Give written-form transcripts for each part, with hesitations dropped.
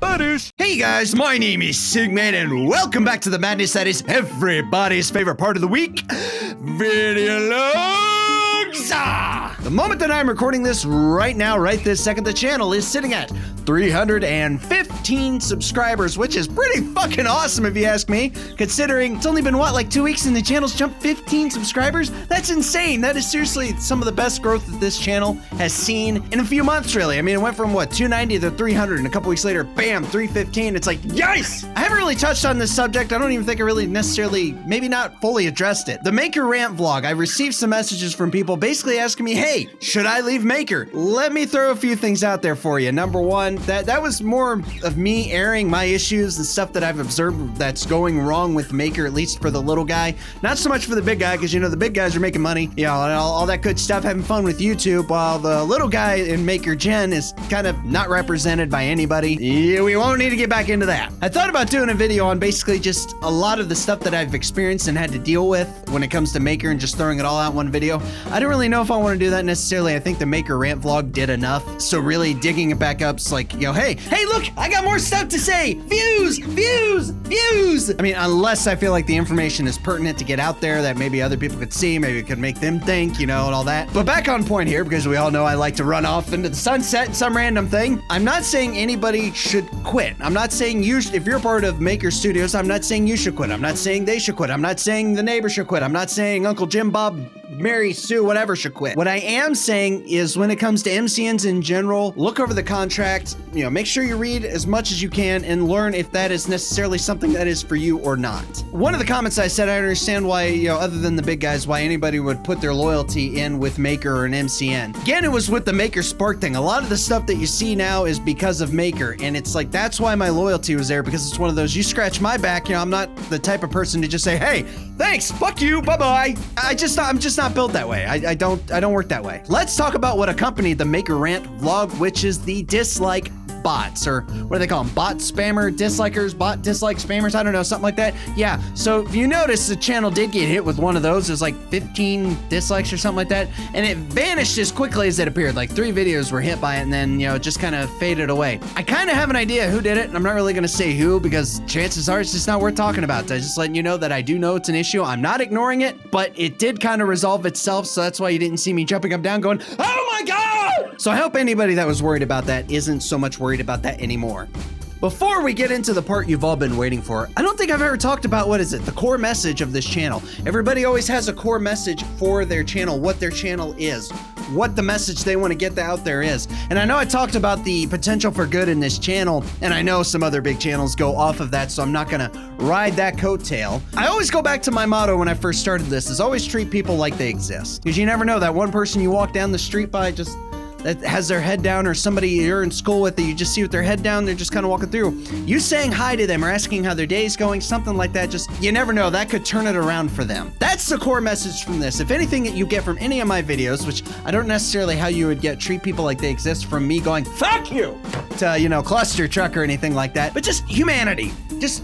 BADOOSH. Hey guys, my name is Sigman and welcome back to the madness that is everybody's favorite part of the week, video logs. The moment that I'm recording this right now, right this second, the channel is sitting at 315 subscribers, which is pretty fucking awesome if you ask me, considering it's only been, what, like 2 weeks and the channel's jumped 15 subscribers? That's insane. That is seriously some of the best growth that this channel has seen in a few months, really. I mean, it went from, what, 290 to 300, and a couple weeks later, bam, 315. It's like, yes! I haven't really touched on this subject. I don't even think I really necessarily, maybe not fully addressed it. The Maker Rant vlog, I received some messages from people basically asking me, hey, should I leave Maker? Let me throw a few things out there for you. Number one, that was more of me airing my issues and stuff that I've observed that's going wrong with Maker, at least for the little guy. Not so much for the big guy, because, you know, the big guys are making money, you know, and all that good stuff, having fun with YouTube, while the little guy in Maker Gen is kind of not represented by anybody. Yeah, we won't need to get back into that. I thought about doing a video on basically just a lot of the stuff that I've experienced and had to deal with when it comes to Maker and just throwing it all out in one video. I don't really know if I want to do that necessarily. I think the Maker Rant vlog did enough. So really digging it back up, it's like, you know, hey, look, I got more stuff to say. Views. I mean, unless I feel like the information is pertinent to get out there that maybe other people could see, maybe it could make them think, you know, and all that. But back on point here, because we all know I like to run off into the sunset and some random thing. I'm not saying anybody should quit. I'm not saying if you're part of Maker Studios, I'm not saying you should quit. I'm not saying they should quit. I'm not saying the neighbor should quit. I'm not saying Uncle Jim, Bob, Mary, Sue, whatever should quit. What I am saying is when it comes to MCNs in general, look over the contract, you know, make sure you read as much as you can and learn if that is necessarily something that is for you or not. One of the comments I said, I understand why, you know, other than the big guys, why anybody would put their loyalty in with Maker or an MCN. Again, it was with the Maker Spark thing. A lot of the stuff that you see now is because of Maker, and it's like, that's why my loyalty was there, because it's one of those, you scratch my back, you know, I'm not the type of person to just say, hey, thanks, fuck you, bye-bye. I'm just not built that way. I don't work that way. Let's talk about what accompanied the Maker Rant vlog, which is the dislike bots, or what do they call them? Bot spammer, dislikers, bot dislike spammers, I don't know, something like that. Yeah, so if you notice, the channel did get hit with one of those. It was like 15 dislikes or something like that, and it vanished as quickly as it appeared. Like 3 videos were hit by it, and then, you know, it just kind of faded away. I kind of have an idea who did it, and I'm not really going to say who, because chances are it's just not worth talking about. So I'm just letting you know that I do know it's an issue. I'm not ignoring it, but it did kind of resolve itself, so that's why you didn't see me jumping up down going, oh my god! So I hope anybody that was worried about that isn't so much worried about that anymore. Before we get into the part you've all been waiting for, I don't think I've ever talked about, what is it, the core message of this channel. Everybody always has a core message for their channel, what their channel is, what the message they want to get out there is. And I know I talked about the potential for good in this channel, and I know some other big channels go off of that, so I'm not gonna ride that coattail. I always go back to my motto when I first started this, is always treat people like they exist. Because you never know, that one person you walk down the street by just that has their head down, or somebody you're in school with that you just see with their head down, they're just kind of walking through. You saying hi to them or asking how their day's going, something like that, just, you never know, that could turn it around for them. That's the core message from this. If anything that you get from any of my videos, which I don't necessarily how you would get treat people like they exist from me going, fuck you, to, you know, cluster truck or anything like that, but just humanity, just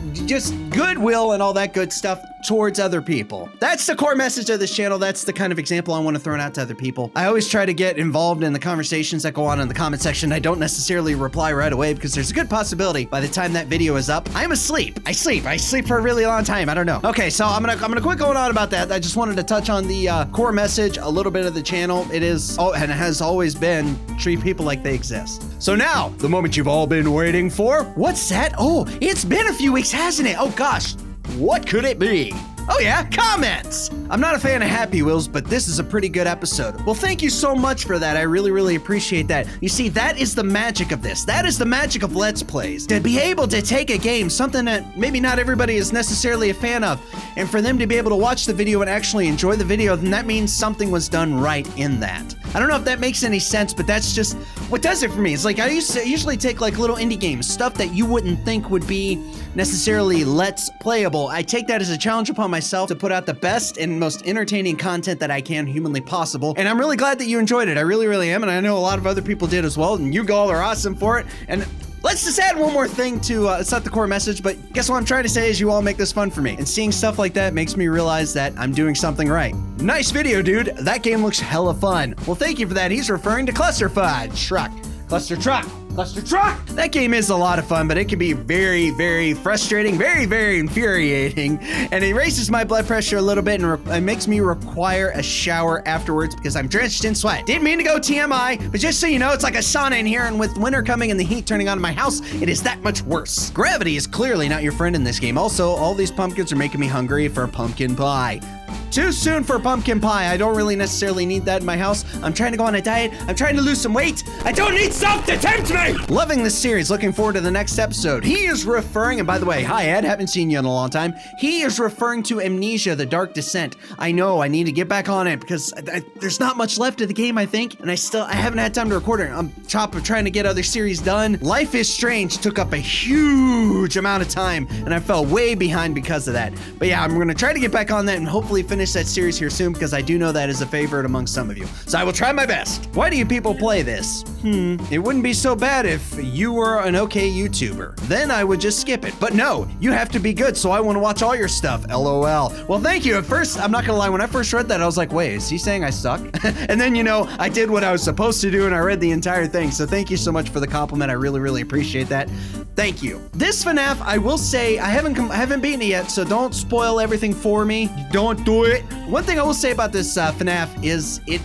goodwill and all that good stuff towards other people. That's the core message of this channel. That's the kind of example I want to throw out to other people. I always try to get involved in the conversations that go on in the comment section. I don't necessarily reply right away because there's a good possibility by the time that video is up, I'm asleep. I sleep for a really long time. I don't know. Okay, so I'm gonna quit going on about that. I just wanted to touch on the core message, a little bit of the channel. It is, and it has always been, treat people like they exist. So now, the moment you've all been waiting for. What's that? Oh, it's been a few weeks, hasn't it? Oh gosh, what could it be? Oh yeah, comments! I'm not a fan of Happy Wheels, but this is a pretty good episode. Well, thank you so much for that. I really appreciate that. You see, that is the magic of this. That is the magic of Let's Plays. To be able to take a game, something that maybe not everybody is necessarily a fan of, and for them to be able to watch the video and actually enjoy the video, then that means something was done right in that. I don't know if that makes any sense, but that's just what does it for me. It's like I usually take like little indie games, stuff that you wouldn't think would be necessarily Let's Playable. I take that as a challenge upon myself to put out the best and most entertaining content that I can humanly possible. And I'm really glad that you enjoyed it. I really am. And I know a lot of other people did as well. And you all are awesome for it. And let's just add one more thing to, it's not the core message, but guess what I'm trying to say is you all make this fun for me. And seeing stuff like that makes me realize that I'm doing something right. Nice video, dude. That game looks hella fun. Well, thank you for that. He's referring to Cluster Truck. Cluster Truck! That game is a lot of fun, but it can be very, very frustrating, very, very infuriating, and it raises my blood pressure a little bit and it makes me require a shower afterwards because I'm drenched in sweat. Didn't mean to go TMI, but just so you know, it's like a sauna in here, and with winter coming and the heat turning on in my house, it is that much worse. Gravity is clearly not your friend in this game. Also, all these pumpkins are making me hungry for pumpkin pie. Too soon for pumpkin pie. I don't really necessarily need that in my house. I'm trying to go on a diet. I'm trying to lose some weight. I don't need stuff to tempt me! Loving this series. Looking forward to the next episode. He is referring, and by the way, hi Ed, haven't seen you in a long time. He is referring to Amnesia, The Dark Descent. I know, I need to get back on it because there's not much left of the game, I think, and I haven't had time to record it. I'm trying to get other series done. Life is Strange took up a huge amount of time, and I fell way behind because of that. But yeah, I'm gonna try to get back on that and hopefully finish that series here soon because I do know that is a favorite among some of you. So I will try my best. Why do you people play this? It wouldn't be so bad if you were an okay YouTuber. Then I would just skip it. But no, you have to be good, so I want to watch all your stuff. LOL. Well, thank you. At first, I'm not gonna lie, when I first read that, I was like, wait, is he saying I suck? And then, you know, I did what I was supposed to do and I read the entire thing. So thank you so much for the compliment. I really, really appreciate that. Thank you. This FNAF, I will say, I haven't beaten it yet, so don't spoil everything for me. Don't do it. One thing I will say about this FNAF is it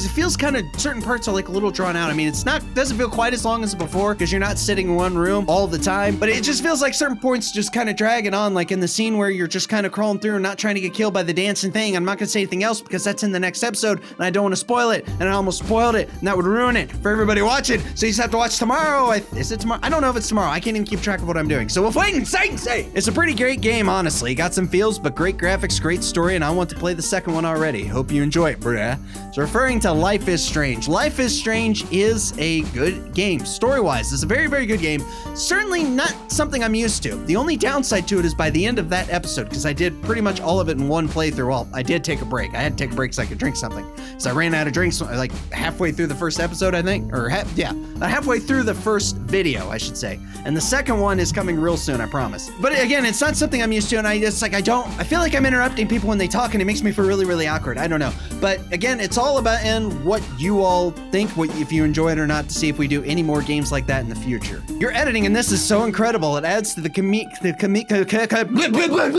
feels kind of, certain parts are like a little drawn out. I mean, doesn't feel quite as long as before because you're not sitting in one room all the time, but it just feels like certain points just kind of dragging on, like in the scene where you're just kind of crawling through and not trying to get killed by the dancing thing. I'm not gonna say anything else because that's in the next episode and I don't want to spoil it, and I almost spoiled it and that would ruin it for everybody watching. So you just have to watch tomorrow. Is it tomorrow? I don't know if it's tomorrow. I can't even keep track of what I'm doing. So we'll wait and see. It's a pretty great game, honestly. Got some feels, but great graphics, great story, and I want to play the second one already. Hope you enjoy it, bruh. So referring to Life is Strange. Life is Strange is a good game. Story-wise, it's a very, very good game. Certainly not something I'm used to. The only downside to it is by the end of that episode, because I did pretty much all of it in one playthrough. Well, I did take a break. I had to take a break so I could drink something. So I ran out of drinks like halfway through the first episode, I think. Or halfway through the first video, I should say. And the second one is coming real soon, I promise. But again, it's not something I'm used to, and I feel like I'm interrupting people when they talk, and it makes me feel really, really awkward. I don't know. But again, it's all about what you all think, if you enjoy it or not, to see if we do any more games like that in the future. Your editing in this is so incredible. It adds to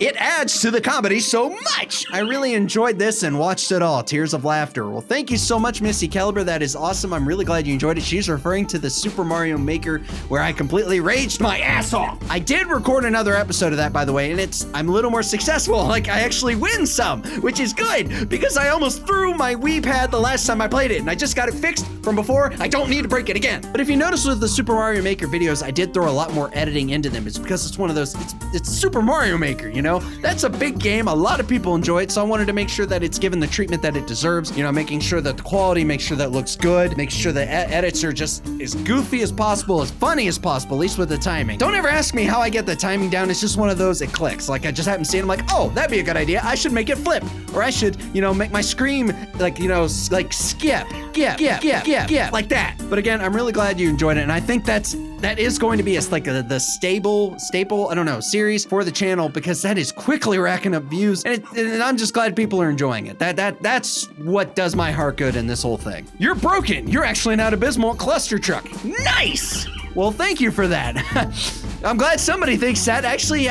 it adds to the comedy so much. I really enjoyed this and watched it all. Tears of laughter. Well, thank you so much, Missy Caliber. That is awesome. I'm really glad you enjoyed it. She's referring to the Super Mario Maker where I completely raged my ass off. I did record another episode of that, by the way, and I'm a little more successful. Like, I actually win some, which is good because I almost threw my Wii pad the last time I played it, and I just got it fixed from before. I don't need to break it again. But if you notice with the Super Mario Maker videos, I did throw a lot more editing into them. It's because it's one of those, it's Super Mario Maker, you know? That's a big game. A lot of people enjoy it, so I wanted to make sure that it's given the treatment that it deserves. You know, making sure that the quality, make sure that it looks good, make sure the edits are just as goofy as possible, as funny as possible, at least with the timing. Don't ever ask me how I get the timing down. It's just one of those, it clicks. Like, I just happen to see it, I'm like, oh, that'd be a good idea. I should make it flip. Or I should, you know, make my scream, like, you know, like skip, like that. But again, I'm really glad you enjoyed it, and I think that is going to be the staple, I don't know, series for the channel, because that is quickly racking up views, and I'm just glad people are enjoying it. That's what does my heart good in this whole thing. You're broken. You're actually an abysmal cluster truck. Nice. Well, thank you for that. I'm glad somebody thinks that. Actually,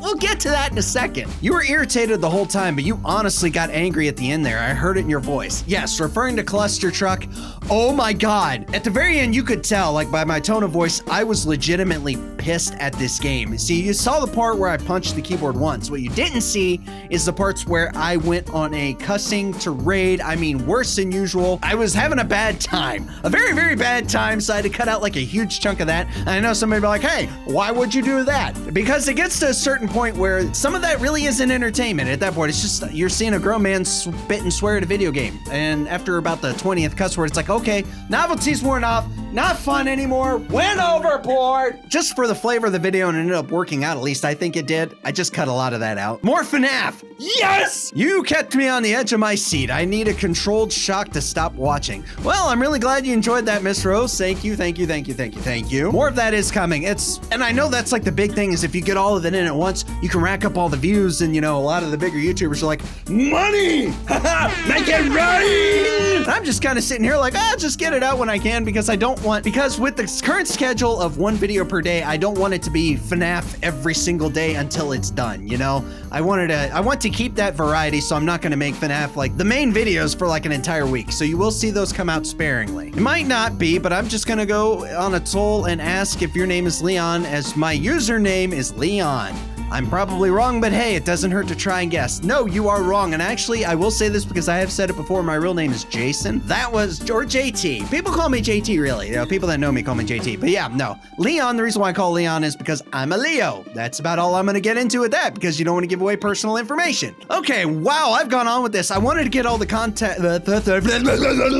we'll get to that in a second. You were irritated the whole time, but you honestly got angry at the end there. I heard it in your voice. Yes, referring to Cluster Truck. Oh my God. At the very end, you could tell, like by my tone of voice, I was legitimately pissed at this game. See, you saw the part where I punched the keyboard once. What you didn't see is the parts where I went on a cussing tirade. I mean, worse than usual. I was having a bad time. A very, very bad time, so I had to cut out like a huge chunk of that. And I know somebody will be like, hey, why would you do that? Because it gets to a certain point where some of that really isn't entertainment. At that point, it's just you're seeing a grown man spit and swear at a video game. And after about the 20th cuss word, it's like, okay, novelty's worn off, not fun anymore, went overboard. Just for the flavor of the video, and it ended up working out, at least I think it did. I just cut a lot of that out. More FNAF. Yes! You kept me on the edge of my seat. I need a controlled shock to stop watching. Well, I'm really glad you enjoyed that, Miss Rose. Thank you, thank you, thank you, thank you, thank you. More of that is coming. And I know that's like the big thing is if you get all of it in at once, you can rack up all the views, and you know, a lot of the bigger YouTubers are like, money! Haha! Make it rain! And I'm just kind of sitting here like, just get it out when I can, because I don't want, because with the current schedule of one video per day, I don't want it to be FNAF every single day until it's done, you know? I want to keep that variety, so I'm not gonna make FNAF like the main videos for like an entire week. So you will see those come out sparingly. It might not be, but I'm just gonna go on a toll and ask if your name is Leon, as my username is Leon. I'm probably wrong, but hey, it doesn't hurt to try and guess. No, you are wrong. And actually, I will say this because I have said it before. My real name is Jason. That was, or JT. People call me JT, really. You know, people that know me call me JT. But yeah, no. Leon, the reason why I call Leon is because I'm a Leo. That's about all I'm going to get into with that, because you don't want to give away personal information. Okay, wow, I've gone on with this. I wanted to get all the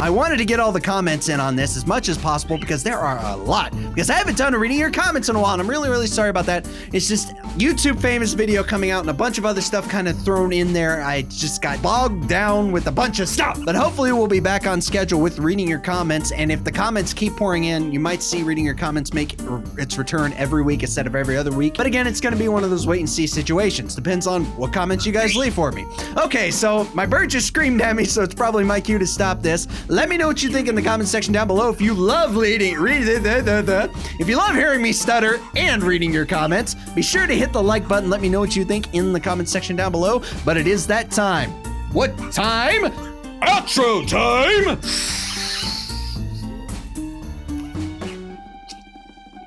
I wanted to get all the comments in on this as much as possible, because there are a lot. Because I haven't done a reading your comments in a while, and I'm really, really sorry about that. It's just YouTube famous video coming out and a bunch of other stuff kind of thrown in there. I just got bogged down with a bunch of stuff, but hopefully we'll be back on schedule with reading your comments. And if the comments keep pouring in, you might see reading your comments make its return every week instead of every other week. But again, it's going to be one of those wait and see situations. Depends on what comments you guys leave for me. Okay, so my bird just screamed at me, so it's probably my cue to stop this. Let me know what you think in the comment section down below. If you love if you love hearing me stutter and reading your comments, be sure to hit the like button. Let me know what you think in the comment section down below. But it is that time. What time? Outro time!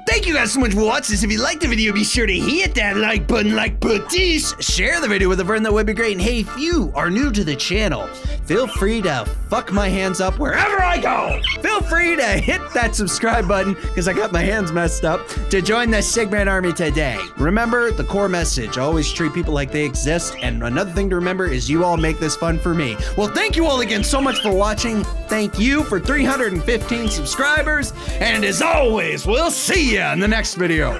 Thank you guys so much for watching this. If you liked the video, be sure to hit that like button like BADOOSH. Share the video with a friend, that would be great. And hey, if you are new to the channel, feel free to fuck my hands up wherever I go. Feel free to hit that subscribe button, because I got my hands messed up, to join the Sigman Army today. Remember the core message: always treat people like they exist. And another thing to remember is you all make this fun for me. Well, thank you all again so much for watching. Thank you for 315 subscribers. And as always, we'll see ya in the next video.